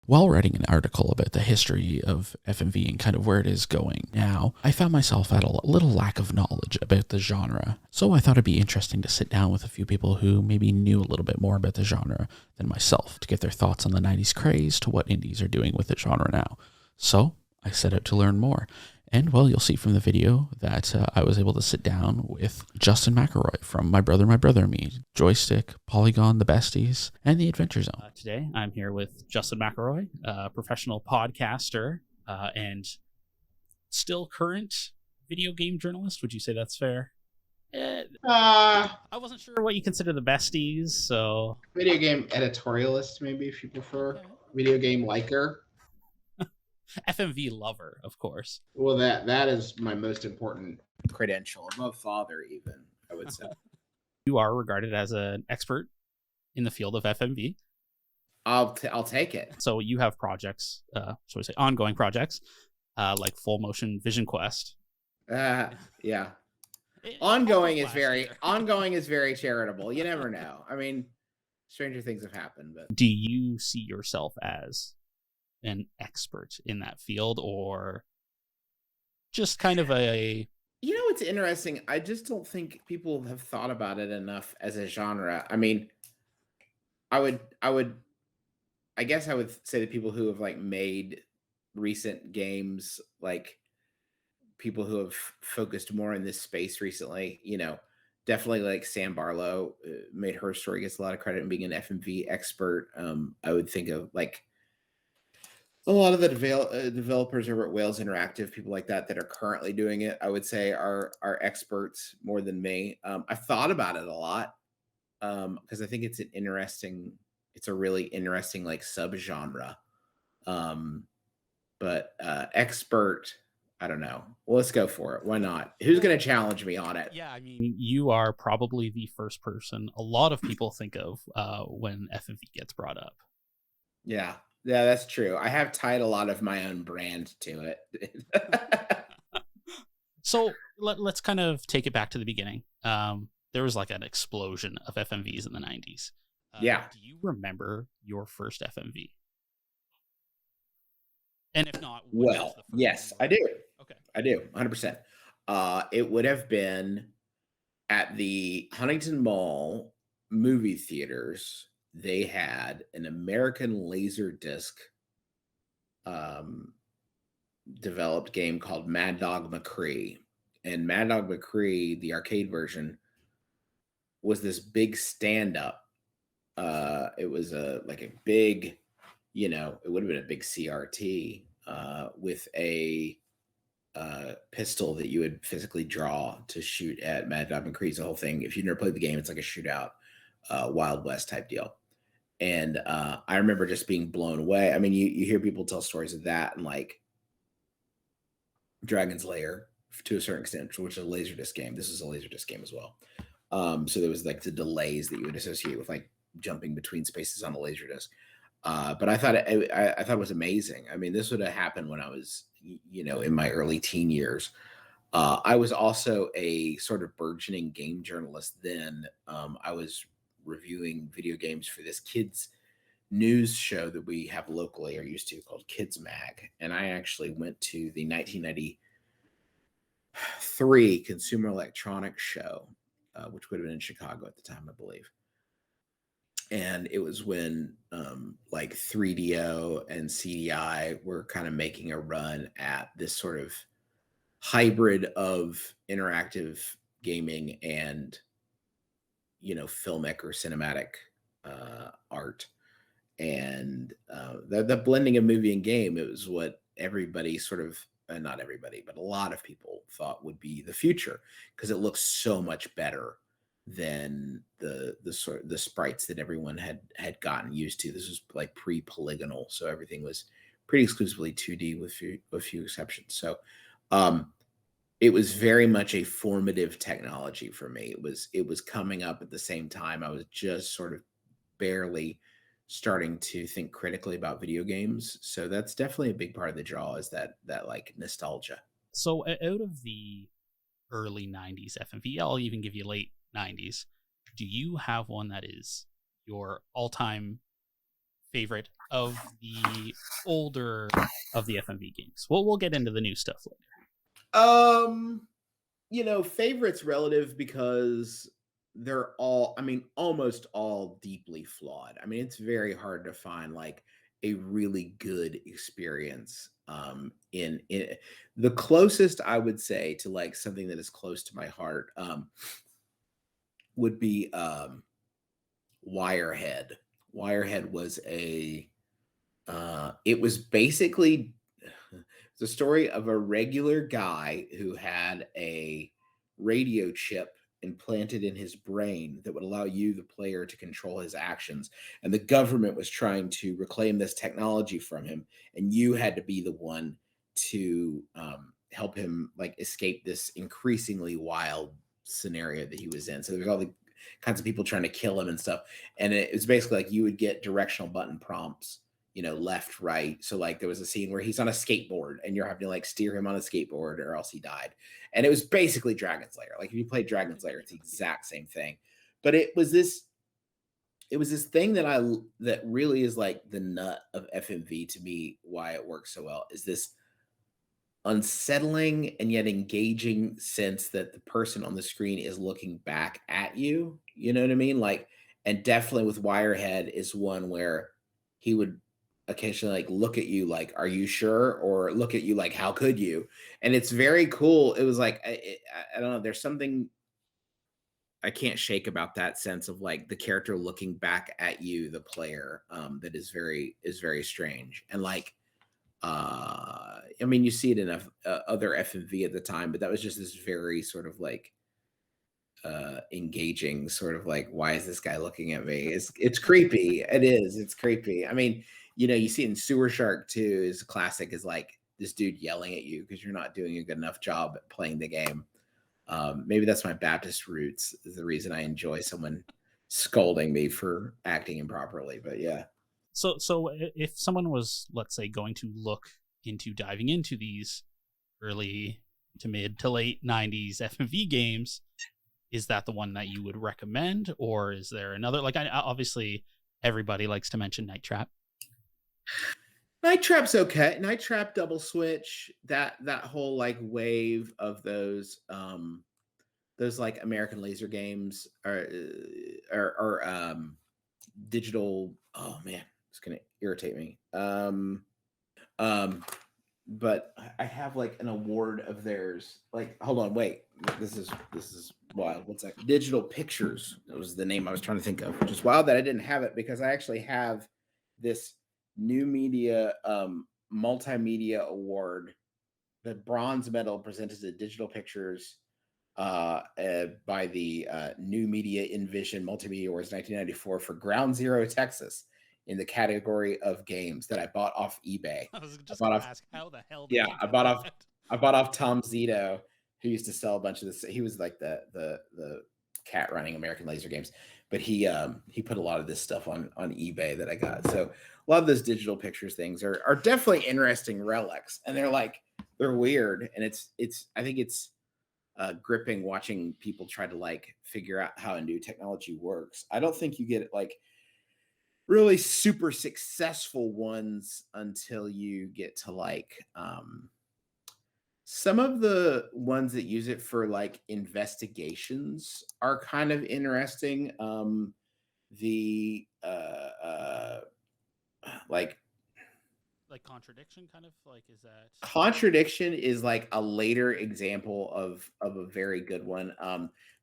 While writing an article about the history of FMV and kind of where it is going now, I found myself at a little lack of knowledge about the genre. So I thought it'd be interesting to sit down with a few people who maybe knew a little bit more about the genre than myself to get their thoughts on the 90s craze to what indies are doing with the genre now. So I set out to learn more. And, well, you'll see from the video that I was able to sit down with Justin McElroy from My Brother and Me, Joystick, Polygon, The Besties, and The Adventure Zone. Today, I'm here with Justin McElroy, a professional podcaster and still current video game journalist. Would you say that's fair? I wasn't sure what you consider The Besties, so... Video game editorialist, maybe, if you prefer. Okay. Video game liker. FMV lover, of course. Well, that is my most important credential, above father, even, I would say. You are regarded as an expert in the field of FMV. I'll take it. So you have projects, shall we say, ongoing projects, like Full Motion Vision Quest. Yeah. Ongoing is very charitable. You never know. I mean, stranger things have happened. But do you see yourself as an expert in that field, or just kind of a... You know, it's interesting. I just don't think people have thought about it enough as a genre. I mean, I guess I would say that people who have like made recent games, like people who have focused more in this space recently, you know, definitely like Sam Barlow made her story gets a lot of credit in being an FMV expert. I would think of like a lot of the developers over at Wales Interactive, people like that are currently doing it, I would say are experts more than me. I've thought about it a lot because I think it's a really interesting like subgenre. But expert, I don't know. Well, let's go for it. Why not? Who's going to challenge me on it? Yeah, I mean, you are probably the first person a lot of people think of when FMV gets brought up. Yeah, that's true. I have tied a lot of my own brand to it. So let's kind of take it back to the beginning. There was like an explosion of FMVs in the 90s. Yeah. Do you remember your first FMV? And if not, well, yes, I do. Okay. I do, 100%. It would have been at the Huntington Mall movie theaters. They had an American Laserdisc developed game called Mad Dog McCree. And Mad Dog McCree, the arcade version, was this big stand-up. It was a big, you know, it would have been a big CRT with a pistol that you would physically draw to shoot at Mad Dog McCree's the whole thing. If you've never played the game, it's like a shootout, Wild West type deal. And I remember just being blown away. I mean, you hear people tell stories of that and like Dragon's Lair to a certain extent, which is a Laserdisc game. This is a Laserdisc game as well. So there was like the delays that you would associate with like jumping between spaces on a Laserdisc. But I thought it was amazing. I mean, this would have happened when I was, you know, in my early teen years. I was also a sort of burgeoning game journalist then. I was reviewing video games for this kids news show that we have locally or used to called Kids Mag. And I actually went to the 1993 Consumer Electronics Show, which would have been in Chicago at the time, I believe. And it was when like 3DO and CDI were kind of making a run at this sort of hybrid of interactive gaming and, you know, filmic or cinematic art. And the blending of movie and game, it was what everybody sort of, not everybody, but a lot of people thought would be the future because it looks so much better than the sprites that everyone had gotten used to. This was like pre-polygonal, so everything was pretty exclusively 2D with a few exceptions. So it was very much a formative technology for me. It was coming up at the same time. I was just sort of barely starting to think critically about video games. So that's definitely a big part of the draw, is that like nostalgia. So out of the early 90s FMV, I'll even give you late 90s, do you have one that is your all-time favorite of the older of the FMV games? We'll get into the new stuff later. Favorites relative because they're all, almost all deeply flawed. It's very hard to find like a really good experience. In the closest I would say to like something that is close to my heart would be Wirehead. Wirehead was it was basically the story of a regular guy who had a radio chip implanted in his brain that would allow you, the player, to control his actions. And the government was trying to reclaim this technology from him. And you had to be the one to help him like escape this increasingly wild scenario that he was in. So there's all the kinds of people trying to kill him and stuff. And it was basically like you would get directional button prompts, left, right. So like there was a scene where he's on a skateboard and you're having to like steer him on a skateboard or else he died. And it was basically Dragon Slayer. Like if you play Dragon Slayer, it's the exact same thing. But it was this thing that really is like the nut of FMV to me, why it works so well, is this unsettling and yet engaging sense that the person on the screen is looking back at you. You know what I mean? Like, and definitely with Wirehead is one where he would occasionally like look at you like, are you sure? Or look at you like, how could you? And it's very cool. It was like, I don't know, there's something I can't shake about that sense of like the character looking back at you, the player, that is very strange. And like, you see it in other FMV at the time, but that was just this very sort of like engaging sort of like, why is this guy looking at me? It's creepy. It's creepy. You see it in Sewer Shark too, is classic, is like this dude yelling at you because you're not doing a good enough job at playing the game. Maybe that's my Baptist roots is the reason I enjoy someone scolding me for acting improperly. But yeah. So if someone was, let's say, going to look into diving into these early to mid to late 90s FMV games, is that the one that you would recommend? Or is there another? Like, obviously, everybody likes to mention Night Trap. Night Trap's okay. Night Trap, Double Switch, that whole like wave of those like American laser games or digital. Oh man, it's gonna irritate me. But I have like an award of theirs. Like, hold on, wait. This is wild. What's that? Digital Pictures. That was the name I was trying to think of. Which is wild that I didn't have it because I actually have this new media multimedia award, the bronze medal presented to Digital Pictures by the New Media Envision Multimedia Awards 1994 for Ground Zero Texas in the category of games that I bought off eBay. I was just going to ask how the hell. Yeah, I bought off Tom Zito, who used to sell a bunch of this. He was like the cat running American Laser Games, but he put a lot of this stuff on eBay that I got. So a lot of those Digital Pictures things are definitely interesting relics, and they're weird, and I think it's gripping watching people try to like figure out how a new technology works. I don't think you get like really super successful ones until you get to like some of the ones that use it for like investigations are kind of interesting. Like Contradiction, kind of like, is that Contradiction is like a later example of a very good one.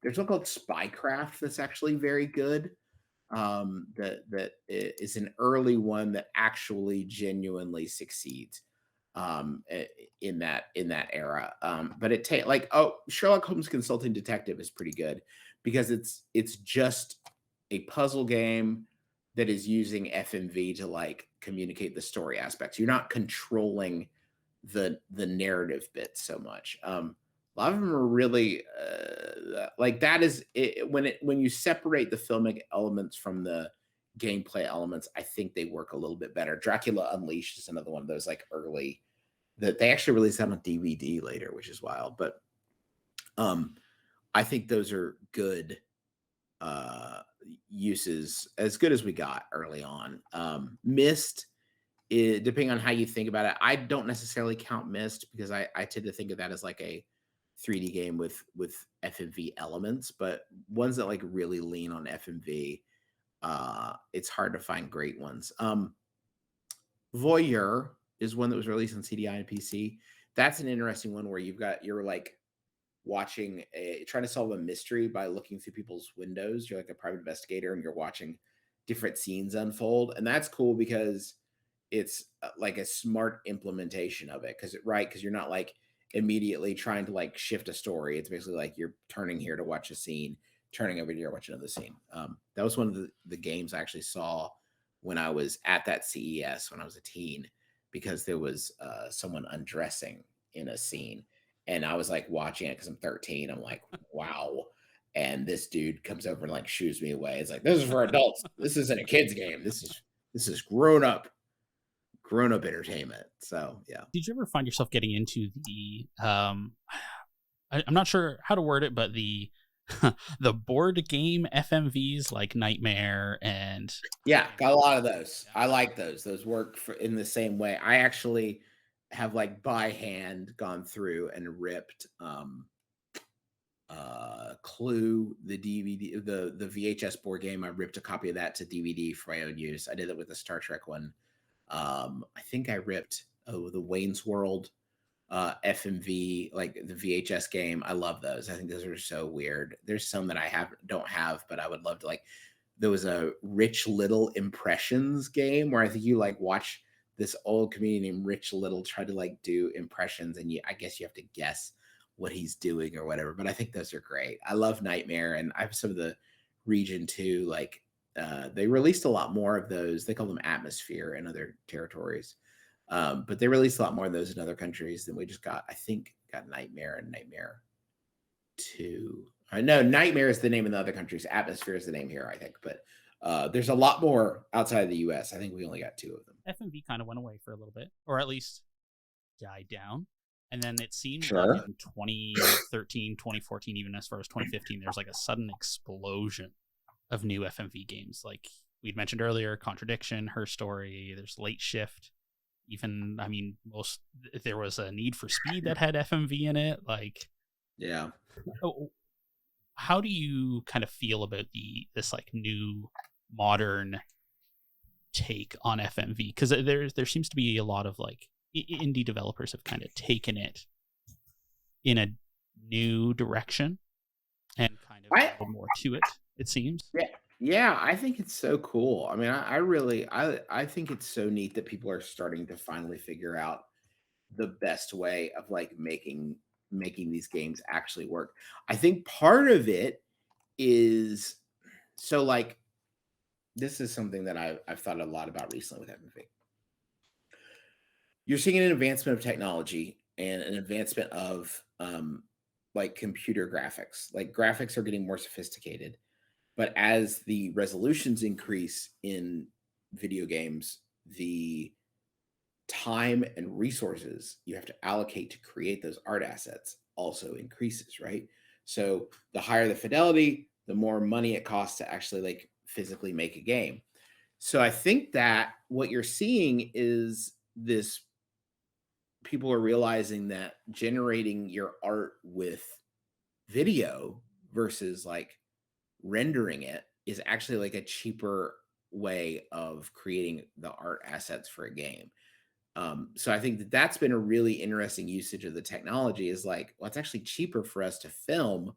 There's one called Spycraft that's actually very good. That is an early one that actually genuinely succeeds in that era. But Sherlock Holmes Consulting Detective is pretty good because it's just a puzzle game that is using FMV to like communicate the story aspects. You're not controlling the narrative bits so much. A lot of them are really like that is it, when you separate the filmic elements from the gameplay elements, I think they work a little bit better. Dracula Unleashed is another one of those like early that they actually released that on DVD later, which is wild. But I think those are good uses as good as we got early on. Myst, depending on how you think about it, I don't necessarily count Myst because I tend to think of that as like a 3D game with FMV elements, but ones that like really lean on FMV, it's hard to find great ones. Voyeur is one that was released on CDI and PC. That's an interesting one where you're like watching trying to solve a mystery by looking through people's windows. You're like a private investigator and you're watching different scenes unfold, and that's cool because it's like a smart implementation of it, because you're not like immediately trying to like shift a story. It's basically like you're turning here to watch a scene, turning over here to watch another scene. That was one of the games I actually saw when I was at that CES when I was a teen, because there was someone undressing in a scene, and I was like watching it because I'm 13. I'm like, wow. And this dude comes over and like shoos me away. It's like, this is for adults. This isn't a kid's game. This is grown up entertainment. So yeah. Did you ever find yourself getting into the I'm not sure how to word it, but the the board game FMVs like Nightmare and yeah, got a lot of those. I like those. Those work in the same way. I actually have like by hand gone through and ripped Clue, the DVD, the VHS board game. I ripped a copy of that to DVD for my own use. I did it with the Star Trek one. I think I ripped the Wayne's World FMV, like the VHS game. I love those. I think those are so weird. There's some that I don't have, but I would love to. Like, there was a Rich Little Impressions game where I think you like watch this old comedian named Rich Little try to like do impressions, and I guess you have to guess what he's doing or whatever. But I think those are great. I love Nightmare, and I have some of the Region 2, like they released a lot more of those. They call them Atmosphere in other territories. But they released a lot more of those in other countries than we just got. I think got Nightmare and Nightmare 2. No, Nightmare is the name in the other countries. Atmosphere is the name here, I think. But there's a lot more outside of the US. I think we only got 2 of them. FMV kind of went away for a little bit, or at least died down. And then it seemed Sure. like in 2013, 2014, even as far as 2015, there's like a sudden explosion of new FMV games. Like we'd mentioned earlier, Contradiction, Her Story, there's Late Shift. Even, I mean, there was a Need for Speed that had FMV in it. Like, yeah. How do you kind of feel about this like new modern take on FMV? Because there seems to be a lot of like indie developers have kind of taken it in a new direction and kind of added more to it. It seems. Yeah, I think it's so cool. I mean, I think it's so neat that people are starting to finally figure out the best way of like making these games actually work. I think part of it is, so like, this is something that I've thought a lot about recently with FMV. You're seeing an advancement of technology and an advancement of like computer graphics. Like graphics are getting more sophisticated. But as the resolutions increase in video games, the time and resources you have to allocate to create those art assets also increases, right? So the higher the fidelity, the more money it costs to actually like physically make a game. So I think that what you're seeing is this, people are realizing that generating your art with video versus like rendering it is actually like a cheaper way of creating the art assets for a game. So I think that that's been a really interesting usage of the technology, is like, well, it's actually cheaper for us to film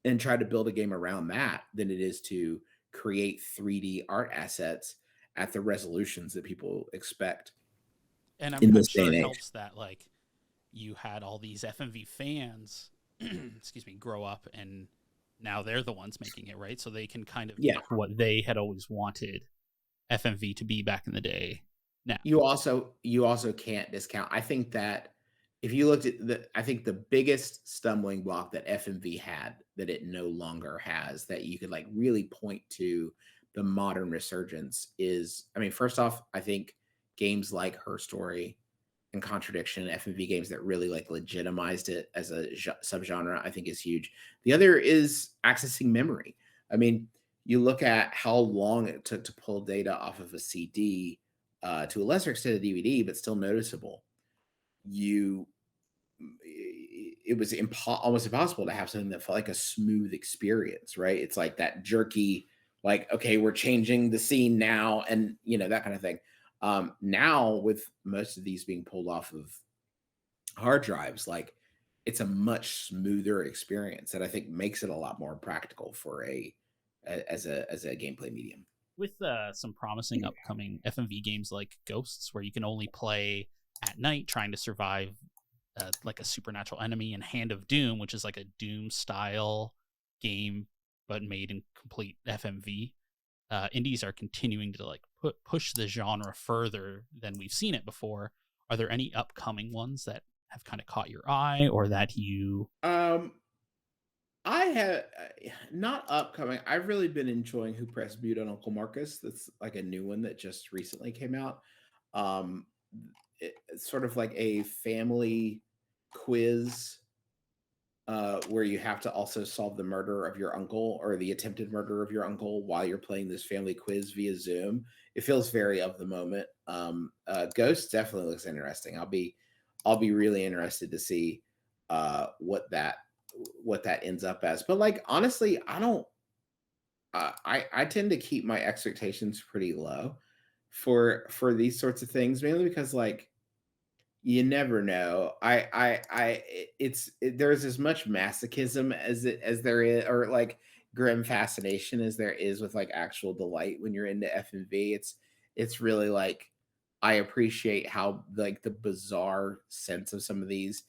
and try to build a game around that than it is to create 3D art assets at the resolutions that people expect. And I'm sure it helps that like you had all these FMV fans, excuse me, grow up, and now they're the ones making it, right? So they can kind of make what they had always wanted FMV to be back in the day. Now you also can't discount. I think that if you looked at I think the biggest stumbling block that FMV had that it no longer has, that you could like really point to the modern resurgence, is, I mean, first off, I think games like Her Story and contradiction in FMV games that really like legitimized it as a subgenre, I think is huge. The other is accessing memory. I mean, you look at how long it took to pull data off of a CD, to a lesser extent a DVD, but still noticeable. It was almost impossible to have something that felt like a smooth experience, right? It's like that jerky, like, okay, we're changing the scene now, and that kind of thing. Now with most of these being pulled off of hard drives, like it's a much smoother experience that I think makes it a lot more practical for as a gameplay medium. With some promising upcoming FMV games like Ghosts, where you can only play at night trying to survive like a supernatural enemy, and Hand of Doom, which is like a Doom style game but made in complete FMV. Indies are continuing to like push the genre further than we've seen it before. Are there any upcoming ones that have kind of caught your eye, or that you I have not upcoming. I've really been enjoying Who Pressed Mute on Uncle Marcus. That's like a new one that just recently came out. It's sort of like a family quiz where you have to also solve the murder of your uncle, or the attempted murder of your uncle, while you're playing this family quiz via Zoom. It feels very of the moment. Ghost definitely looks interesting. I'll be really interested to see what that ends up as. But like, honestly, I don't. I tend to keep my expectations pretty low for these sorts of things, mainly because like, you never know. There's as much masochism as there is, or like grim fascination as there is with like actual delight when you're into FMV. It's really like, I appreciate how like the bizarre sense of some of these.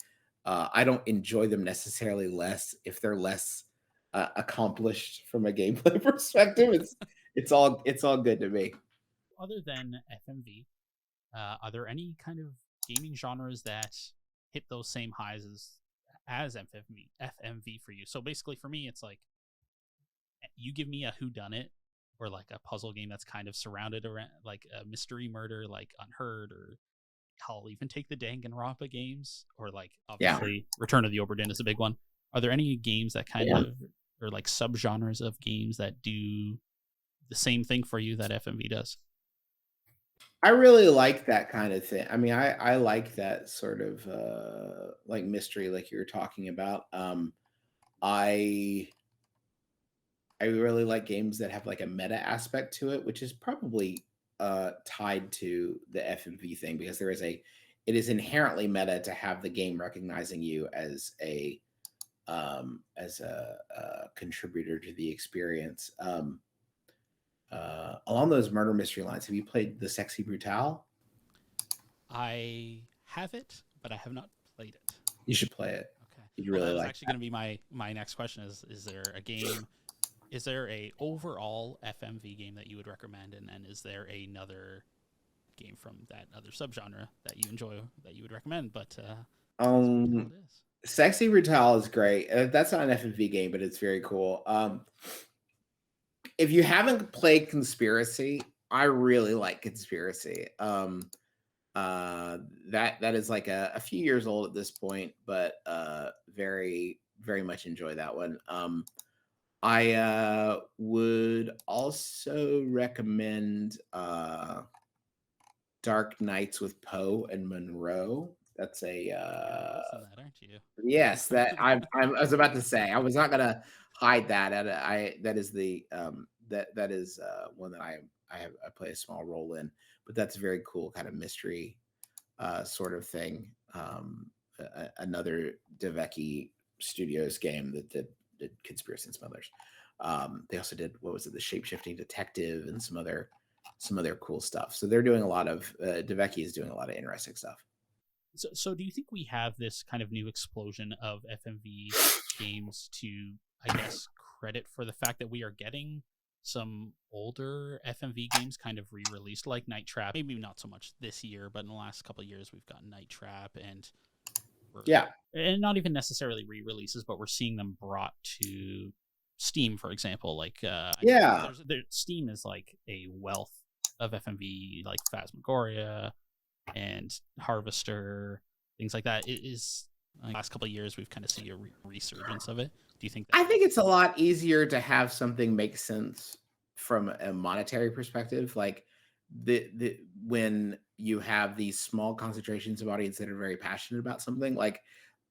I don't enjoy them necessarily less if they're less accomplished from a gameplay perspective. It's all good to me. Other than FMV, are there any kind of gaming genres that hit those same highs as FMV for you? So basically for me, it's like, you give me a whodunit, or like a puzzle game that's kind of surrounded around like a mystery murder, like Unheard, or I'll even take the Danganronpa games, or like obviously Return of the Obra Dinn is a big one. Are there any games that kind of, or like subgenres of games that do the same thing for you that FMV does? I really like that kind of thing. I mean, I like that sort of like mystery, like you were talking about. I really like games that have like a meta aspect to it, which is probably tied to the FMV thing, because it is inherently meta to have the game recognizing you as a contributor to the experience. Along those murder mystery lines, have you played The Sexy Brutale? I have it, but I have not played it. You should play it. Okay. You'd really that was like actually going to be my next question. Is there a game? Is there a overall FMV game that you would recommend, and is there another game from that other subgenre that you enjoy that you would recommend? But Sexy Brutale is great. That's not an FMV game, but it's very cool. If you haven't played Conspiracy, I really like Conspiracy. That is like a few years old at this point, but very, very much enjoy that one. I would also recommend Dark Nights with Poe and Monroe. That's a aren't you? Yes, that I was about to say. I was not gonna hide that. That is one that I play a small role in, but that's a very cool kind of mystery sort of thing. Another DeVecchi Studios game that did Conspiracy and some others. They also did, what was it, the Shape-Shifting Detective, and some other cool stuff. So they're doing a lot of DeVecchi is doing a lot of interesting stuff. So do you think we have this kind of new explosion of FMV games to, I guess, credit for the fact that we are getting some older FMV games kind of re-released, like Night Trap? Maybe not so much this year, but in the last couple of years, we've got Night Trap, and and not even necessarily re-releases, but we're seeing them brought to Steam, for example. Like Steam is like a wealth of FMV, like Phasmagoria, and Harvester, things like that. It is like, last couple of years we've kind of seen a resurgence of it. Do you think that? I think it's a lot easier to have something make sense from a monetary perspective. Like the when you have these small concentrations of audience that are very passionate about something, like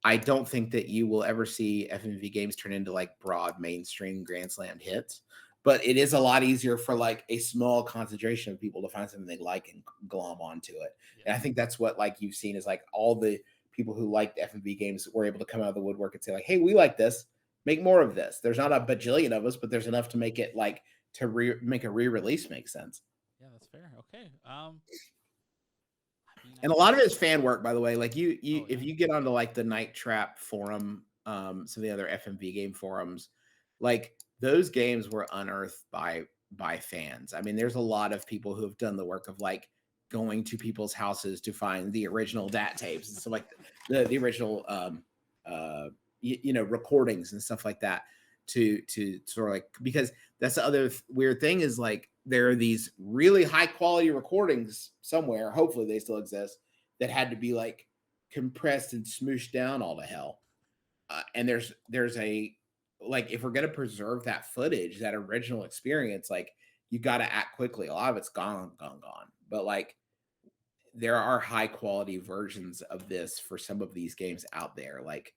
I don't think that you will ever see FMV games turn into like broad mainstream Grand Slam hits. But it is a lot easier for like a small concentration of people to find something they like and glom onto it. Yeah. And I think that's what like you've seen is like all the people who liked FMV games were able to come out of the woodwork and say like, hey, we like this. Make more of this. There's not a bajillion of us, but there's enough to make it like to make a re-release make sense. Yeah, that's fair. Okay. And a lot of it is fan work, by the way. Like if you get onto like the Night Trap forum, some of the other FMV game forums, like those games were unearthed by fans. I mean, there's a lot of people who have done the work of like going to people's houses to find the original DAT tapes and stuff like the original recordings and stuff like that to sort of like, because that's the other weird thing is like there are these really high quality recordings somewhere, hopefully they still exist, that had to be like compressed and smooshed down all to hell. And there's a, like, if we're going to preserve that footage, that original experience, like you got to act quickly. A lot of it's gone. But like there are high quality versions of this for some of these games out there. Like,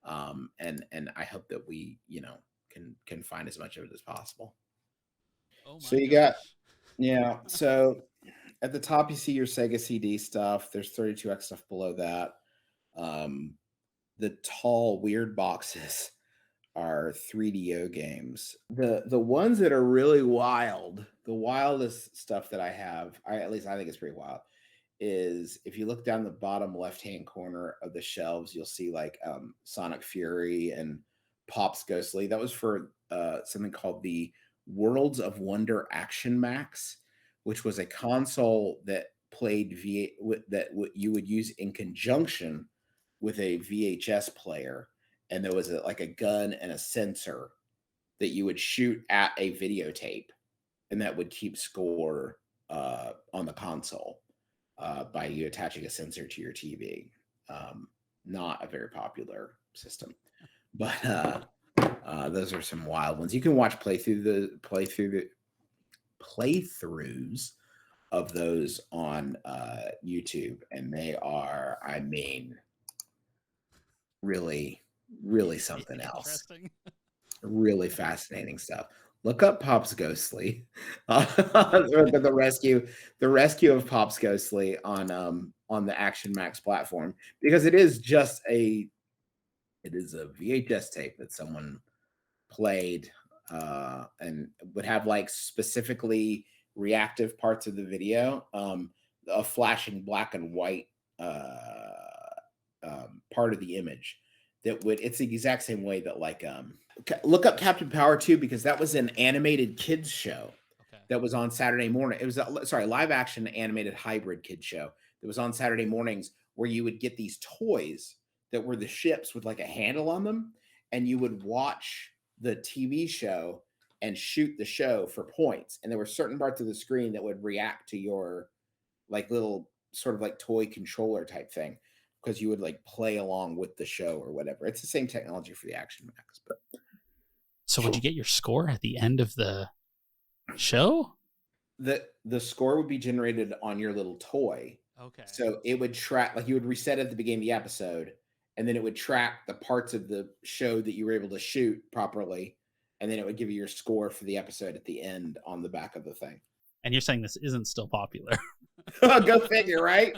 and I hope that we, can find as much of it as possible. Oh my so you gosh. got, so at the top, you see your Sega CD stuff. There's 32X stuff below that. The tall, weird boxes are 3DO games. The ones that are really wild, the wildest stuff that I have, at least I think it's pretty wild, is if you look down the bottom left-hand corner of the shelves, you'll see like Sonic Fury and Pop's Ghostly. That was for something called the Worlds of Wonder Action Max, which was a console that played you would use in conjunction with a VHS player. And there was like a gun and a sensor that you would shoot at a videotape, and that would keep score on the console by you attaching a sensor to your TV. Not a very popular system, but those are some wild ones. You can watch playthroughs of those on YouTube, and they are, I mean, really something else. Really fascinating stuff. Look up Pop's Ghostly. The rescue of Pop's Ghostly on the Action Max platform, because it is a VHS tape that someone played and would have like specifically reactive parts of the video, a flashing black and white part of the image it's the exact same way that like look up Captain Power 2, because that was an animated kids show that was on Saturday morning. It was live action animated hybrid kids show that was on Saturday mornings, where you would get these toys that were the ships with like a handle on them, and you would watch the TV show and shoot the show for points. And there were certain parts of the screen that would react to your like little sort of like toy controller type thing, because you would like play along with the show or whatever. It's the same technology for the Action Max. But so would you get your score at the end of the show? The score would be generated on your little toy. Okay. So it would track, like you would reset at the beginning of the episode, and then it would track the parts of the show that you were able to shoot properly, and then it would give you your score for the episode at the end on the back of the thing. And you're saying this isn't still popular? Go figure, right?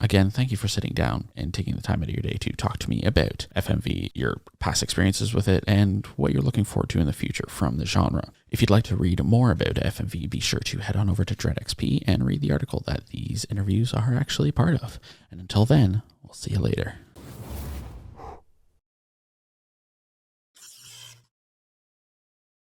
Again, thank you for sitting down and taking the time out of your day to talk to me about FMV, your past experiences with it, and what you're looking forward to in the future from the genre. If you'd like to read more about FMV, be sure to head on over to DreadXP and read the article that these interviews are actually part of. And until then, we'll see you later.